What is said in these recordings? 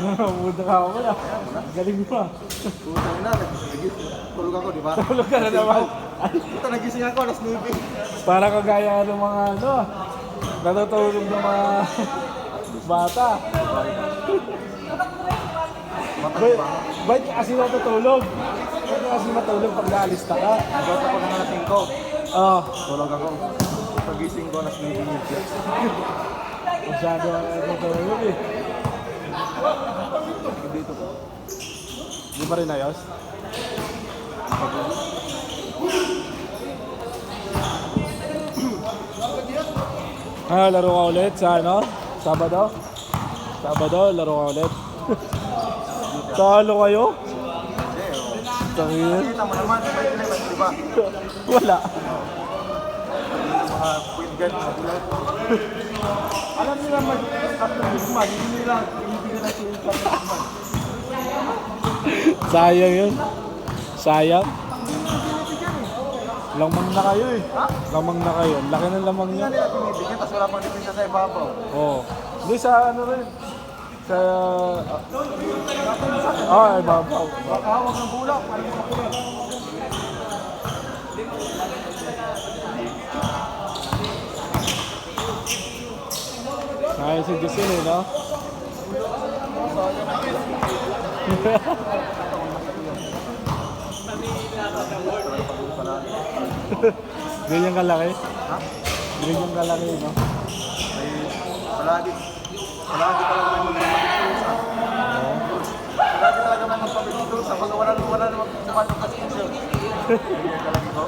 Buda ka ako wala. Galing mo ah. Putang ina, tulog ako, di ba? Tulog ka na naman. Puta, nagising ako, alas 9. Para kagaya ng mga ano, natutulog ng mga bata. Ba't kasi natutulog? Ba't kasi matulog pag naalista ka? Nagota ko ng alas 5. Oo. Tulog ako. Pagising ko, alas 9. Masyado ang natutulog eh. Dito ko. Di pa rin ayos? Laro ka ulit sa ano? Sabado? Sabado, laro ka ulit. Talo kayo? Tangin. Kita mo naman, may kinailan, di ba? Wala. Mga point guard, mga bulat. Alam nila after this month, hindi nila ibibigyan na sila after this month. Sayang yun. Sayang. Lamang na kayo eh. Ha? Lamang na kayo. Laki ng lamang Hindi niya. nga nila binibigyan, tapos wala pang depensa sa ibabaw. Oo. Hindi sa ano rin. Sa... ay babaw. Baka hawak ng bulak, parang mga kulit. Ayun si Giselle eh, no? Ganyan kalaki? Ha? Ganyan kalaki, no? Ay, palagi talaga may magpapagitusa. Palagi talaga may magpapagitusa. Pag wala namang sumatong kasensyo. Ganyan talaga ko.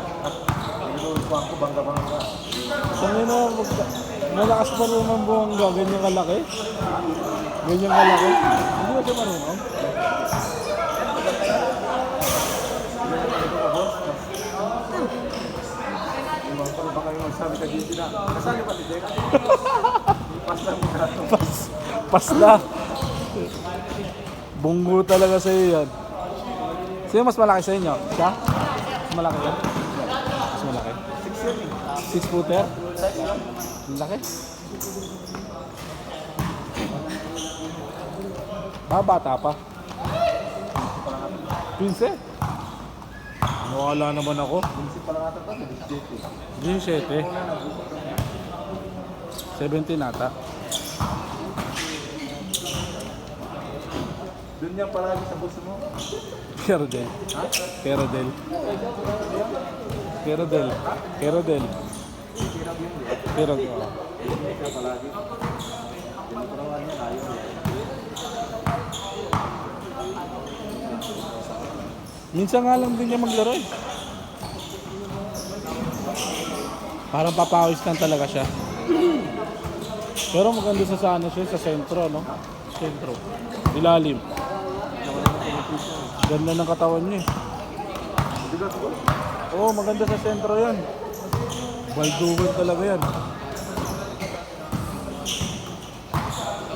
Inuupuan ko, bangga-bangga. Saan na, malakas pa rin ang buwangga, ganyan kalaki? Ganyan kalaki? Hindi ba siya marunong? Baka yung magsabi ka dito na, kasali pa ni Jack? Pas lang mo na ito. Pas na. Bunggo talaga sa iyo yan. Sino mas malaki sa inyo? Siya? Mas malaki yan? Mas malaki? 6 footer? Laki? Bata pa. 15? Wala naman ako. Isip pa lang ata ito, 17. 17 nata. Doon niya palagi sa bulsa mo. Kerodel. Ha? Kerodel. Kerodel. Kerodel. Hirap yun, di ba? Kerodel. Hindi ka palagi. Tinuturawan niya, ayaw niya. Minsan nga lang din niya maglaro eh. Parang papawis lang talaga siya. Pero maganda sa ano siya, sa sentro, no? Sentro. Ilalim. Ganda ng katawan niya eh. Oo, maganda sa sentro yan. Baldugan talaga yan.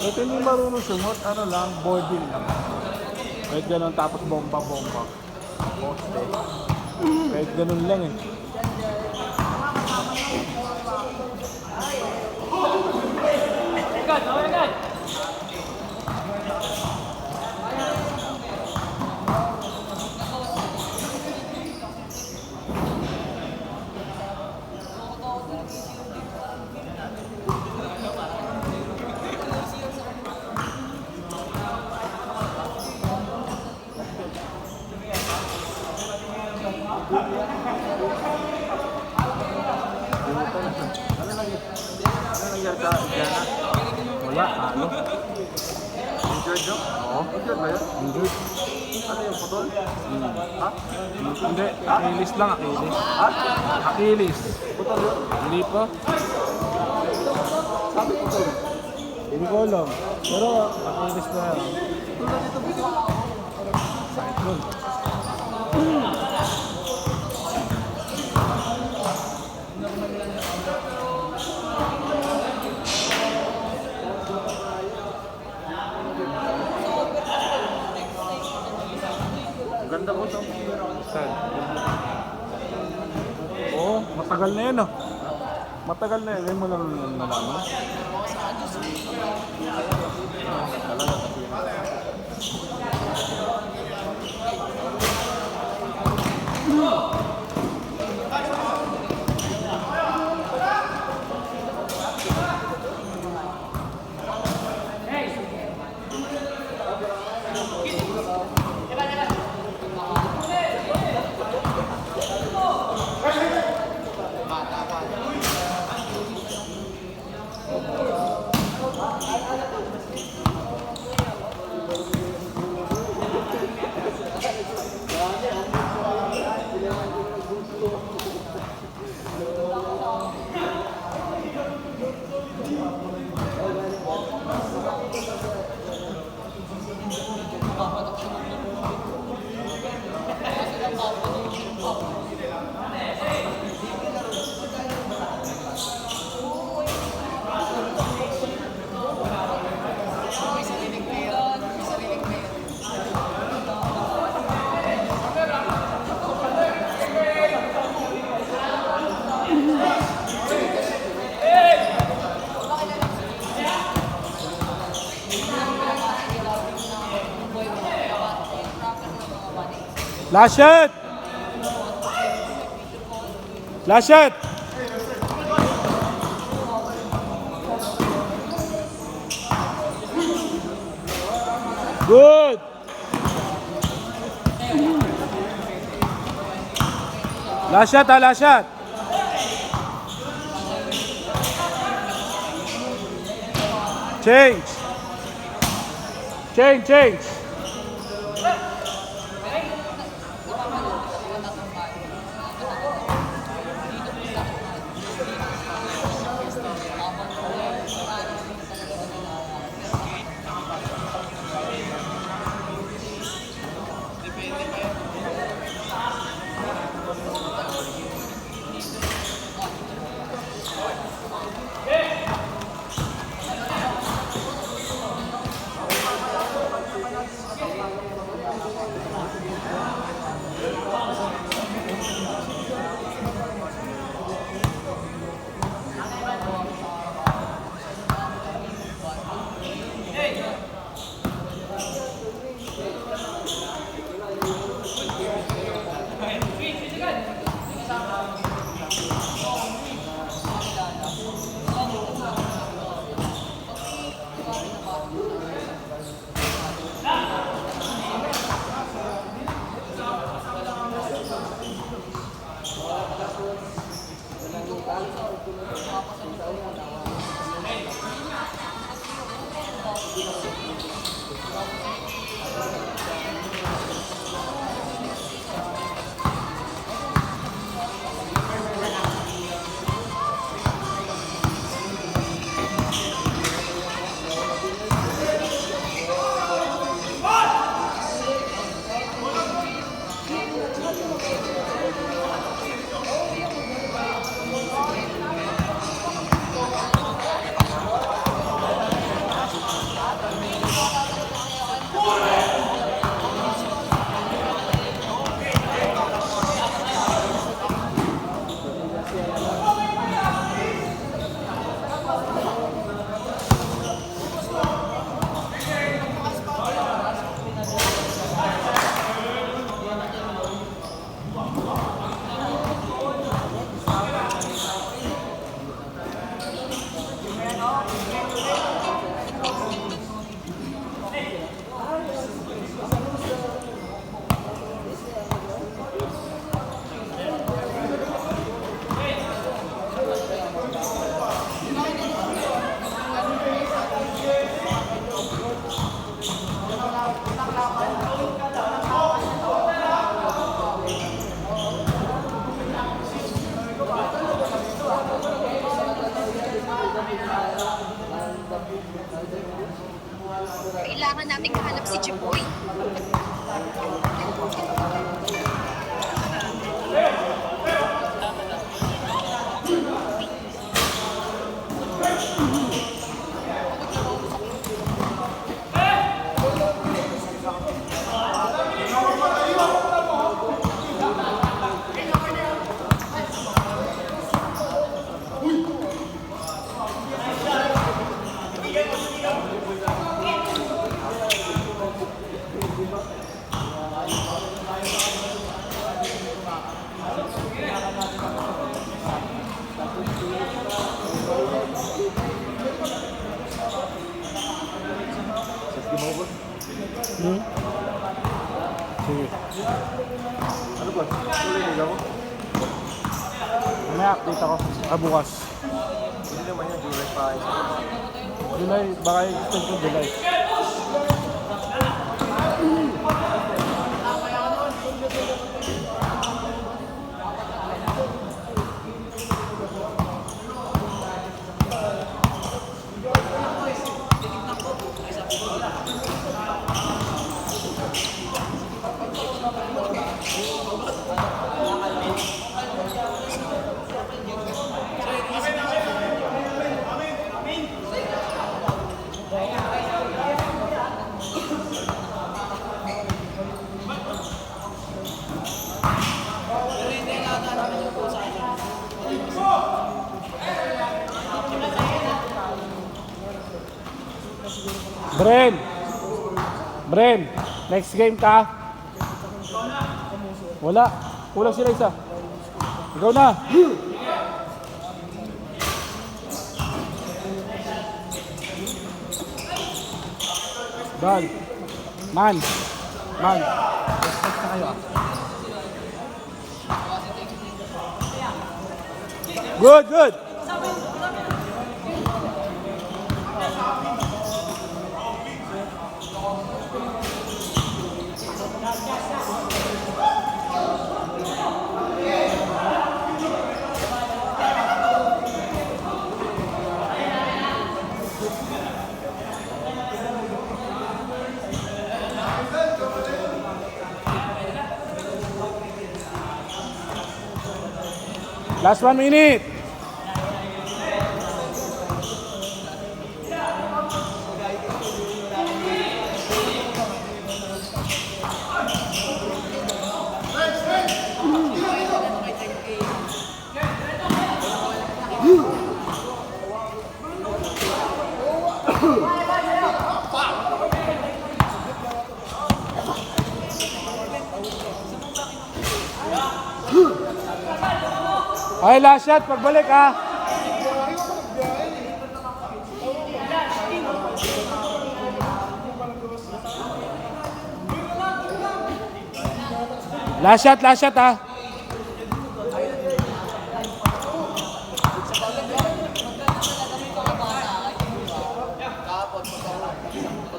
Ito hindi marunong sumot, ano lang, boarding lang. Kahit ganun, tapos bomba-bomba. Poste. Kahit ganun lang eh. Ano nangyari sa Indiana? Wala, ano? Injured no? Oo. Injured ba yun? Injured. Ano yung putol? Ha? Hindi, Achilles lang, Achilles. Ha? Achilles. Putol yun? Hindi pa. Sabi putol. Hindi ko alam. Pero Achilles na yan. Putol na dito buto. Sakit nun. Ganda ko ito. Saan? Oo, matagal na yan ah. Matagal na yun, mo lang nalaman. Talaga kasi. Last shot! Last shot! Good! Last shot, last shot! Change! Change! Kailangan namin kahanap si Jiboy. Hmm? Sige. Ano ba? Tuloy nila mo? May update ako. Bukas. Hindi naman yan, July pa. July, baka extend ko July. Bren, next game ka? Wala. Kulang sila isa. Ikaw na. Bal. Man. Respect na kayo ah. Good. Last 1 minute. Okay, last shot. Pagbalik ha. Last shot ha.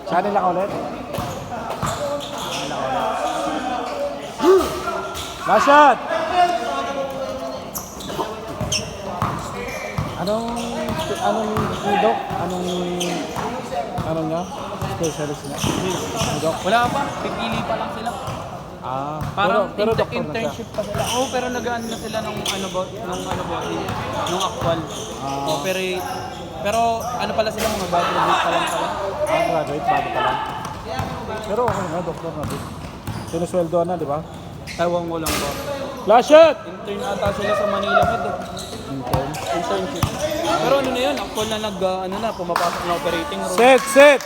Saan nila ka ulit? Last shot. Anong nga? Specialist niya? Doc? Wala pa, pipili pa lang sila. Parang pero doctor na siya. internship pa sila. Oo, pero nag-ano na sila nung actual. Operate. Pero ano pala sila, mga graduate pa lang pala. Graduate, bago pa lang. Pero okay nga, doktor na din. Sinusweldoan na, di ba? Ewan ko lang ba. Last shot! Intern ata sila sa Manila Med. Internship. Pero ano na yun, actual na pumapasok na operating room. Set!